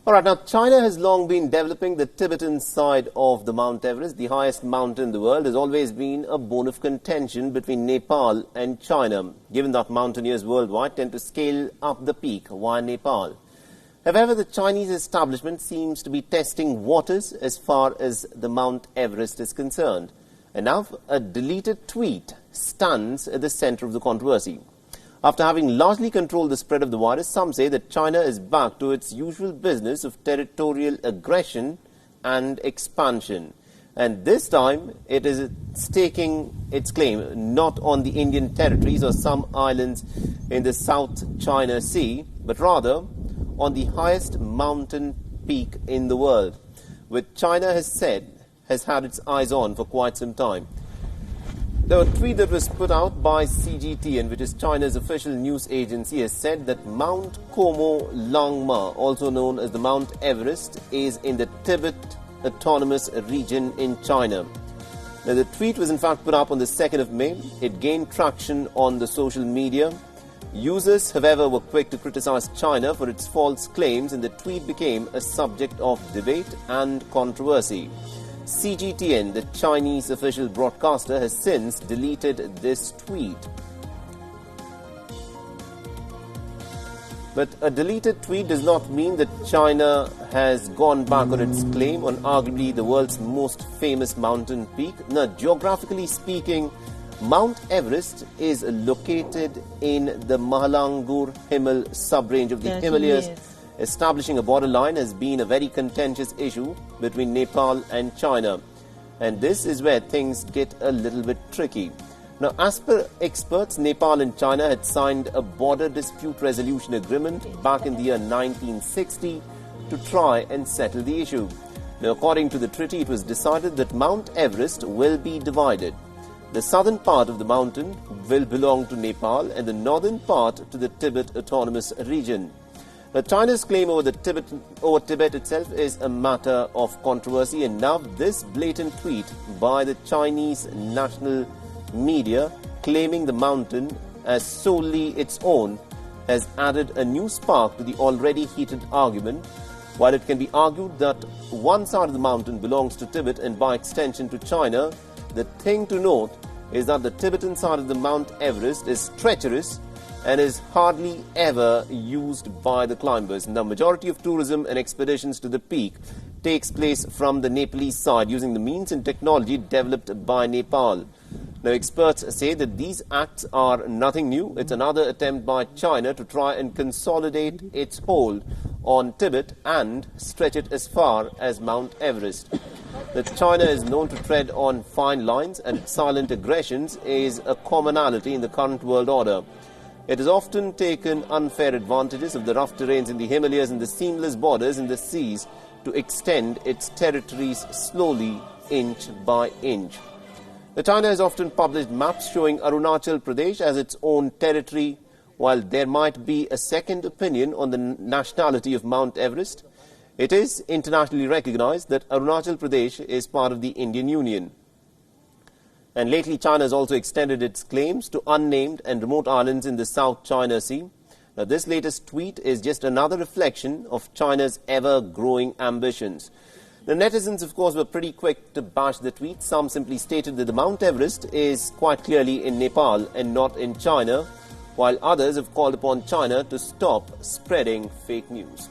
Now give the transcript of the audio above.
All right, now China has long been developing the Tibetan side of the Mount Everest. The highest mountain in the world has always been a bone of contention between Nepal and China, given that mountaineers worldwide tend to scale up the peak via Nepal. However, the Chinese establishment seems to be testing waters as far as the Mount Everest is concerned. And now a deleted tweet stands at the center of the controversy. After having largely controlled the spread of the virus, some say that China is back to its usual business of territorial aggression and expansion. And this time, it is staking its claim not on the Indian territories or some islands in the South China Sea, but rather on the highest mountain peak in the world, which China has said has had its eyes on for quite some time. The tweet that was put out by CGTN, which is China's official news agency, has said that Mount Como Langma, also known as the Mount Everest, is in the Tibet Autonomous Region in China. Now, the tweet was in fact put up on the 2nd of May. It gained traction on the social media. Users, however, were quick to criticize China for its false claims, and the tweet became a subject of debate and controversy. CGTN, the Chinese official broadcaster, has since deleted this tweet. But a deleted tweet does not mean that China has gone back on its claim on arguably the world's most famous mountain peak. Now, geographically speaking, Mount Everest is located in the Mahalangur Himal sub-range of the Himalayas. Establishing a borderline has been a very contentious issue between Nepal and China. And this is where things get a little bit tricky. Now, as per experts, Nepal and China had signed a border dispute resolution agreement back in the year 1960 to try and settle the issue. Now, according to the treaty, it was decided that Mount Everest will be divided. The southern part of the mountain will belong to Nepal and the northern part to the Tibet Autonomous Region. Now, China's claim over Tibet itself is a matter of controversy, and now this blatant tweet by the Chinese national media claiming the mountain as solely its own has added a new spark to the already heated argument. While it can be argued that one side of the mountain belongs to Tibet and by extension to China, the thing to note is that the Tibetan side of the Mount Everest is treacherous and is hardly ever used by the climbers. The majority of tourism and expeditions to the peak takes place from the Nepalese side using the means and technology developed by Nepal. Now, experts say that these acts are nothing new. It's another attempt by China to try and consolidate its hold on Tibet and stretch it as far as Mount Everest. That China is known to tread on fine lines, and its silent aggressions is a commonality in the current world order. It has often taken unfair advantages of the rough terrains in the Himalayas and the seamless borders in the seas to extend its territories slowly, inch by inch. China has often published maps showing Arunachal Pradesh as its own territory. While there might be a second opinion on the nationality of Mount Everest, it is internationally recognized that Arunachal Pradesh is part of the Indian Union. And lately, China has also extended its claims to unnamed and remote islands in the South China Sea. Now, this latest tweet is just another reflection of China's ever-growing ambitions. The netizens, of course, were pretty quick to bash the tweet. Some simply stated that the Mount Everest is quite clearly in Nepal and not in China, while others have called upon China to stop spreading fake news.